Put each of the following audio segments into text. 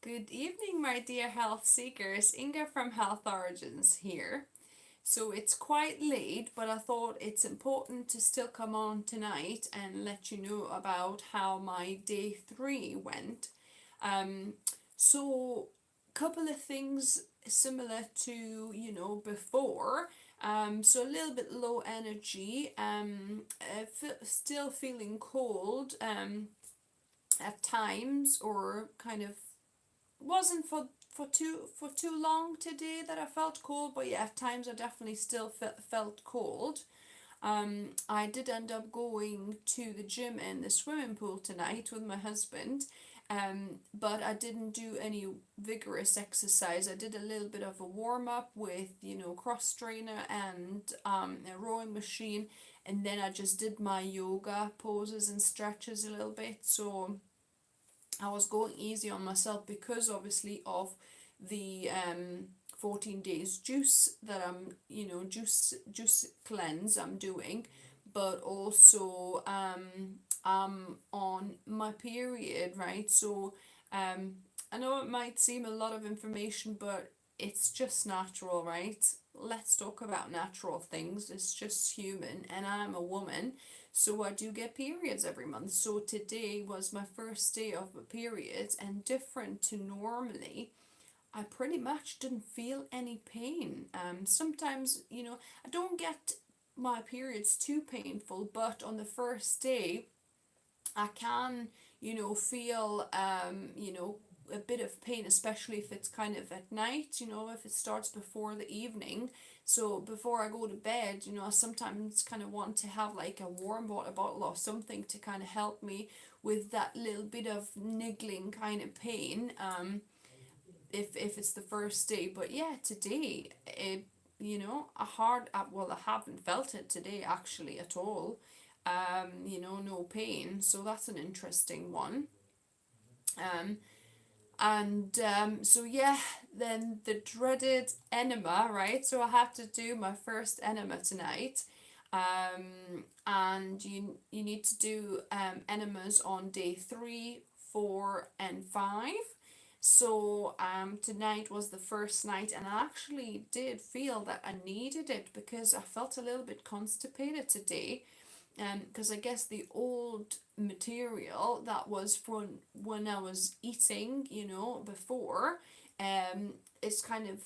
Good evening, my dear health seekers. Inga from Health Origins here. So it's quite late, but I thought it's important to still come on tonight and let you know about how my day three went. Um, so couple of things similar to before. So a little bit low energy. Still feeling cold. At times, or kind of wasn't for too long today that I felt cold, but yeah, at times I definitely still felt cold. I did end up going to the gym and the swimming pool tonight with my husband, but I didn't do any vigorous exercise. I did a little bit of a warm up with cross trainer and a rowing machine, and then I just did my yoga poses and stretches a little bit. So I was going easy on myself because obviously of the 14 days juice that juice cleanse I'm doing, but also I'm on my period, right? So I know it might seem a lot of information, but it's just natural, right? Let's talk about natural things. It's just human, and I'm a woman, so I do get periods every month. So today was my first day of my periods, and different to normally, I pretty much didn't feel any pain. Sometimes, I don't get my periods too painful, but on the first day, I can, feel, a bit of pain, especially if it's kind of at night, if it starts before the evening. So before I go to bed, I sometimes kind of want to have like a warm water bottle or something to kind of help me with that little bit of niggling kind of pain. If it's the first day, but yeah, today it, well, I haven't felt it today actually at all. No pain, so that's an interesting one. um so yeah, then the dreaded enema, right? So I have to do my first enema tonight. And you need to do enemas on day 3, 4, and 5. So tonight was the first night, and I actually did feel that I needed it because I felt a little bit constipated today. Because I guess the old material that was from when I was eating, before, it's kind of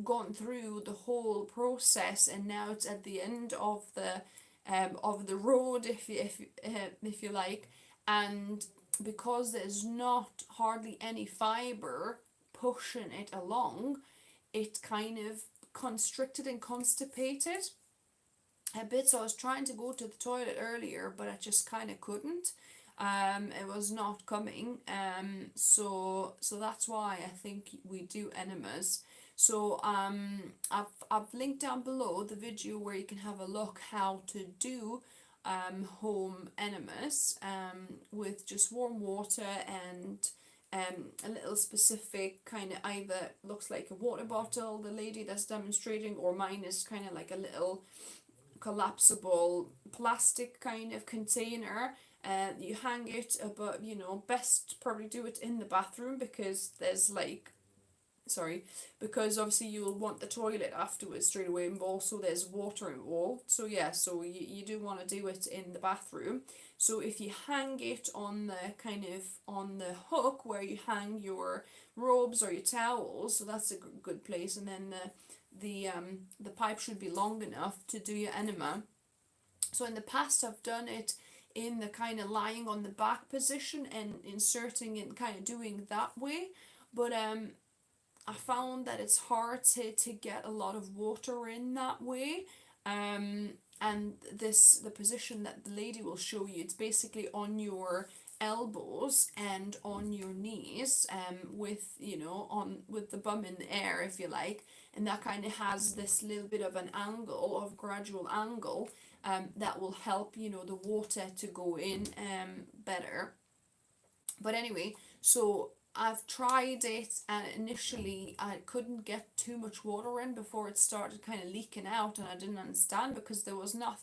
gone through the whole process, and now it's at the end of the road, if you like, and because there's not hardly any fiber pushing it along, it kind of constricted and constipated a bit. So I was trying to go to the toilet earlier, but I just kind of couldn't. It was not coming. So that's why I think we do enemas. So I've linked down below the video where you can have a look how to do home enemas with just warm water and a little specific kind of, either looks like a water bottle, the lady that's demonstrating, or mine is kind of like a little collapsible plastic kind of container. You hang it above, best probably do it in the bathroom because there's like, sorry, because obviously you'll want the toilet afterwards straight away, and also there's water involved. So yeah, so you do want to do it in the bathroom. So if you hang it on the kind of on the hook where you hang your robes or your towels, so that's a good place. And then the pipe should be long enough to do your enema. So in the past I've done it in the kind of lying on the back position and inserting it, kind of doing that way. But I found that it's hard to get a lot of water in that way. And the position that the lady will show you, it's basically on your elbows and on your knees, with on with the bum in the air, if you like, and that kind of has this little bit of an angle, of gradual angle, that will help the water to go in better. But anyway, so I've tried it, and initially I couldn't get too much water in before it started kind of leaking out, and I didn't understand because there was not,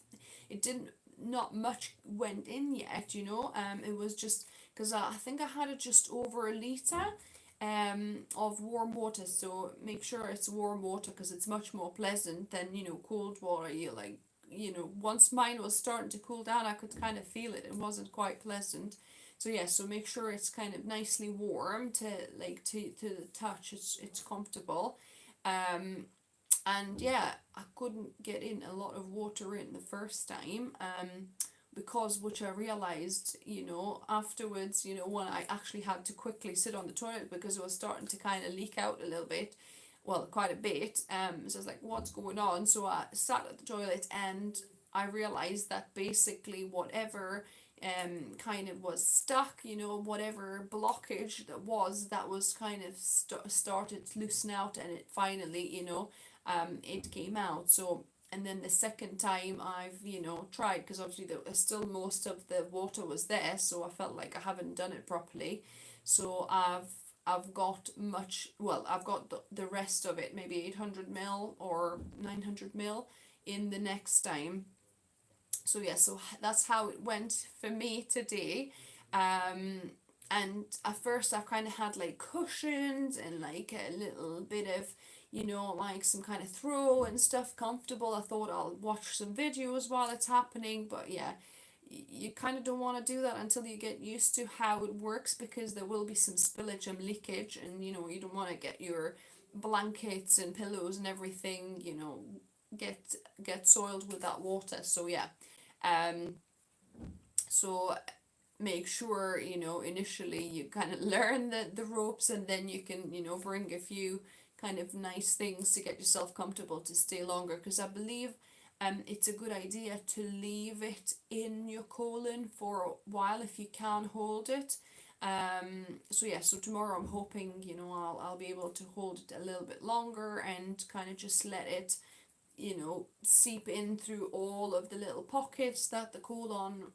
it didn't, not much went in yet. It was just because I think I had it just over a liter, of warm water. So make sure it's warm water because it's much more pleasant than, cold water. You like, once mine was starting to cool down, I could kind of feel it. It wasn't quite pleasant. So yeah, so make sure it's kind of nicely warm to like to the touch. It's comfortable. Um, and yeah, I couldn't get in a lot of water in the first time. Because which I realized, afterwards, when I actually had to quickly sit on the toilet because it was starting to kind of leak out a little bit, well, quite a bit. So I was like, what's going on? So I sat at the toilet and I realized that basically whatever kind of was stuck, whatever blockage that was kind of started to loosen out, and it finally, it came out. So and then the second time I've tried, because obviously still most of the water was there, so I felt like I haven't done it properly. So I've got I've got the rest of it, maybe 800 ml or 900 ml in the next time. So yeah, so that's how it went for me today. And at first I kind of had like cushions and like a little bit of, like some kind of throw and stuff comfortable. I thought I'll watch some videos while it's happening, but yeah, you kind of don't want to do that until you get used to how it works, because there will be some spillage and leakage, and you don't want to get your blankets and pillows and everything, get soiled with that water. So yeah, um, so make sure initially you kind of learn the ropes, and then you can bring a few kind of nice things to get yourself comfortable to stay longer, because I believe it's a good idea to leave it in your colon for a while if you can hold it. So yeah, so tomorrow I'm hoping I'll be able to hold it a little bit longer and kind of just let it seep in through all of the little pockets that the colon,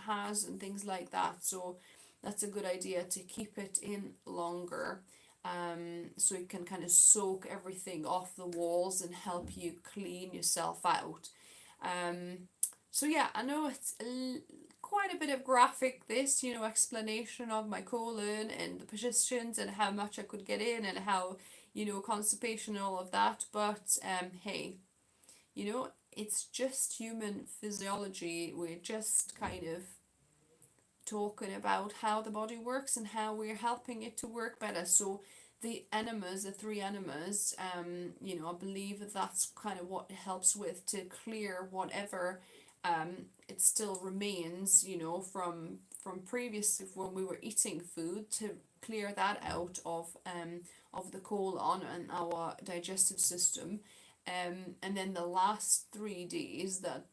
has and things like that. So that's a good idea to keep it in longer. So it can kind of soak everything off the walls and help you clean yourself out. So yeah, I know it's quite a bit of graphic, this, explanation of my colon and the positions and how much I could get in and how, constipation and all of that. But hey, it's just human physiology. We're just kind of talking about how the body works and how we're helping it to work better. So the three enemas, I believe that's kind of what it helps with, to clear whatever it still remains, from previous, when we were eating food, to clear that out of the colon and our digestive system. And then the last 3 days that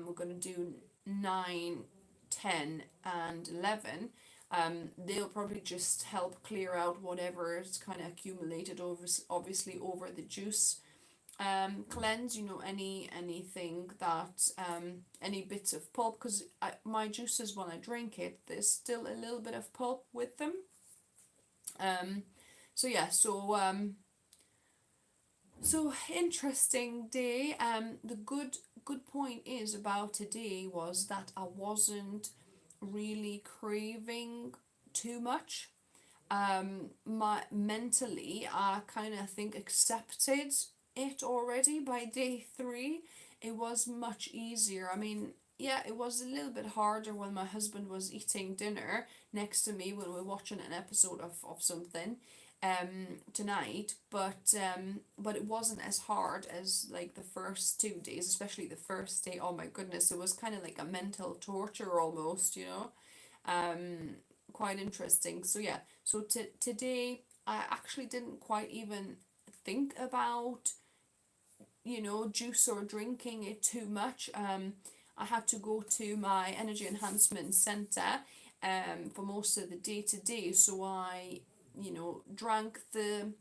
we're going to do 9, 10, and 11, they'll probably just help clear out whatever is kind of accumulated over, obviously, over the juice cleanse, anything that any bits of pulp, because my juices, when I drink it, there's still a little bit of pulp with them. So yeah, so interesting day. The good point is about today was that I wasn't really craving too much. My mentally, I kind of think accepted it already by day 3. It was much easier. I mean, yeah, it was a little bit harder when my husband was eating dinner next to me when we were watching an episode of something tonight, but it wasn't as hard as like the first 2 days, especially the first day. Oh my goodness, it was kind of like a mental torture almost, quite interesting. So yeah, so today I actually didn't quite even think about juice or drinking it too much. I had to go to my energy enhancement center for most of the day today, so I drank the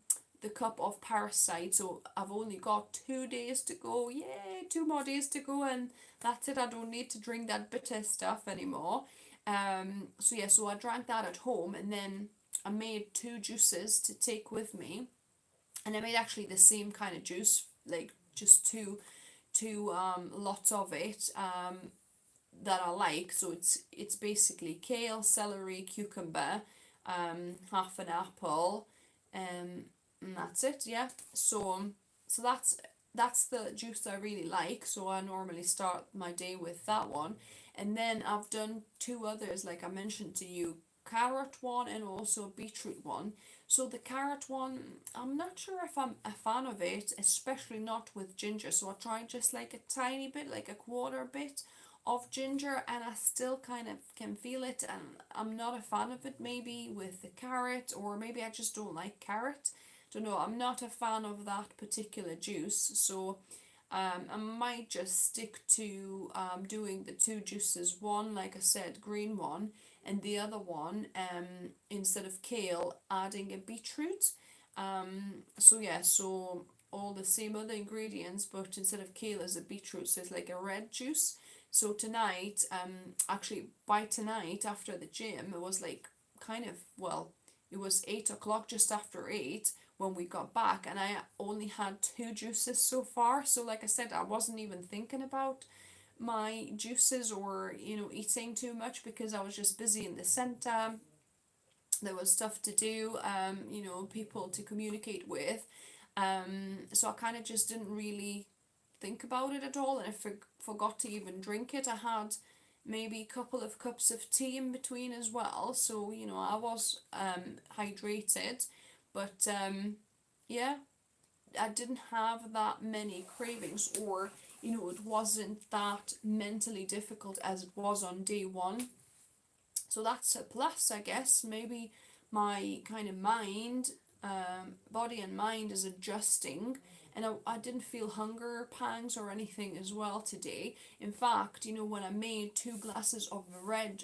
cup of parasite. So I've only got 2 days to go. Yay, 2 more days to go, and that's it. I don't need to drink that bitter stuff anymore. So yeah, so I drank that at home, and then I made 2 juices to take with me, and I made actually the same kind of juice, like just two lots of it, that I like. So it's basically kale, celery, cucumber, half an apple, and that's it. Yeah. So that's the juice I really like. So I normally start my day with that one, and then I've done two others, like I mentioned to you, carrot one and also beetroot one. So the carrot one, I'm not sure if I'm a fan of it, especially not with ginger. So I tried just like a tiny bit, like a quarter bit of ginger, and I still kind of can feel it, and I'm not a fan of it maybe with the carrot, or maybe I just don't like carrot. Don't know, I'm not a fan of that particular juice. So I might just stick to doing the two juices, one like I said, green one, and the other one, instead of kale, adding a beetroot. So yeah, so all the same other ingredients, but instead of kale as a beetroot, so it's like a red juice. So tonight, actually by tonight after the gym, it was like kind of, well, it was 8 o'clock, just after 8 when we got back, and I only had two juices so far. So like I said, I wasn't even thinking about my juices or eating too much, because I was just busy in the center. There was stuff to do, people to communicate with, so I kind of just didn't really think about it at all, and I forgot to even drink it. I had maybe a couple of cups of tea in between as well, so I was hydrated, but yeah, I didn't have that many cravings, or it wasn't that mentally difficult as it was on day one. So that's a plus, I guess. Maybe my kind of mind, body and mind is adjusting, and I didn't feel hunger pangs or anything as well today. In fact, when I made 2 glasses of red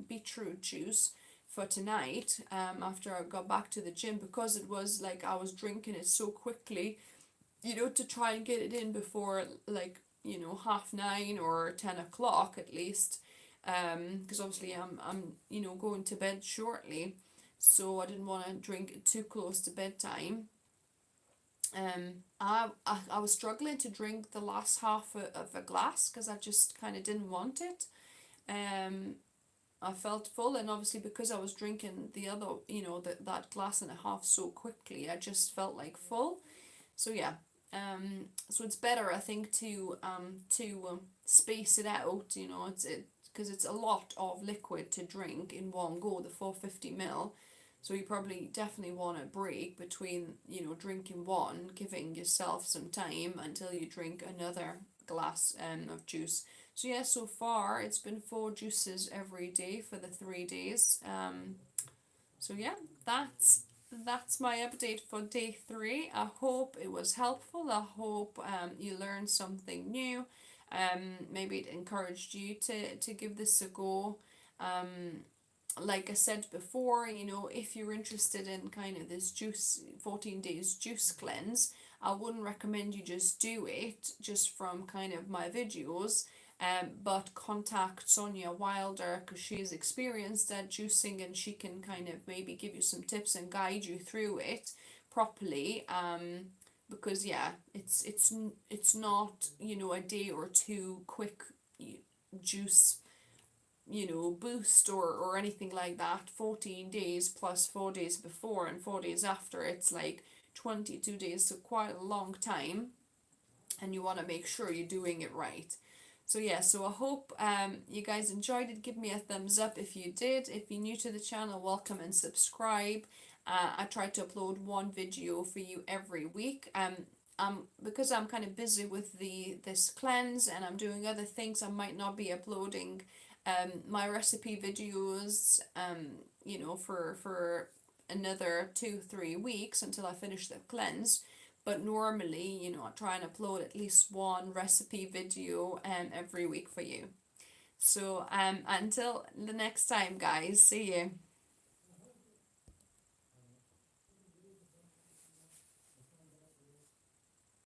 beetroot juice for tonight, after I got back to the gym, because it was like I was drinking it so quickly, to try and get it in before, like, 9:30 or 10 o'clock at least, because obviously I'm going to bed shortly, so I didn't want to drink it too close to bedtime. I was struggling to drink the last half of a glass, because I just kind of didn't want it. Um, I felt full, and obviously because I was drinking the other, that glass and a half so quickly, I just felt like full. So yeah, so it's better, I think, to space it out. Because it's a lot of liquid to drink in one go, the 450 ml. So you probably definitely want a break between drinking one, giving yourself some time until you drink another glass of juice. So yeah, so far it's been 4 juices every day for the 3 days. So yeah, that's my update for day 3. I hope it was helpful. I hope you learned something new. Maybe it encouraged you to give this a go. Like I said before, if you're interested in kind of this 14 days juice cleanse, I wouldn't recommend you just do it just from kind of my videos. But contact Sonya Wilder, because she is experienced at juicing, and she can kind of maybe give you some tips and guide you through it properly. Because yeah, it's not a day or two quick juice boost or anything like that. 14 days plus 4 days before and 4 days after, it's like 22 days, so quite a long time, and you want to make sure you're doing it right. So yeah, so I hope you guys enjoyed it. Give me a thumbs up if you did. If you're new to the channel, welcome and subscribe. I try to upload one video for you every week. Because I'm kind of busy with this cleanse, and I'm doing other things, I might not be uploading my recipe videos for another 2-3 weeks until I finish the cleanse. But normally, I try and upload at least one recipe video every week for you. So until the next time, guys, see you.